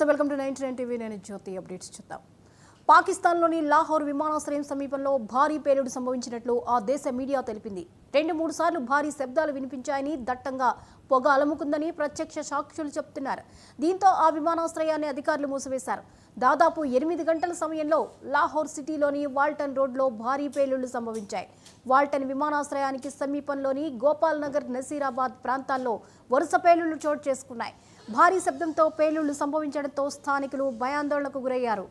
Welcome to 99 TV. నేను జ్యోతి. Updates చూద్దాం. పాకిస్తాన్లోని లాహోర్ విమానాశ్రయం సమీపంలో భారీ పేలుడు సంభవించినట్లు ఆ దేశ మీడియా తెలిపింది. 2-3 సార్లు భారీ శబ్దాలు వినిపించాయని, దట్టంగా పొగ అలముకుందని ప్రత్యక్ష సాక్షులు చెబుతున్నారు. దీంతో ఆ విమానాశ్రయాన్ని అధికారులు మూసివేశారు. దాదాపు 8 గంటల సమయంలో లాహోర్ సిటీలోని వాల్టన్ రోడ్లో భారీ పేలుళ్లు సంభవించాయి. వాల్టన్ విమానాశ్రయానికి సమీపంలోని గోపాల్ నగర్, నసీరాబాద్ ప్రాంతాల్లో వరుస పేలుళ్లు చోటు చేసుకున్నాయి. భారీ శబ్దంతో పేలుళ్లు సంభవించడంతో స్థానికులు భయాందోళనకు గురయ్యారు.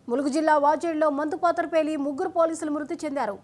ములుగు జిల్లా వాజేడులో మందుపాత్ర పేలి 3 పోలీసులు మృతి చెందారు.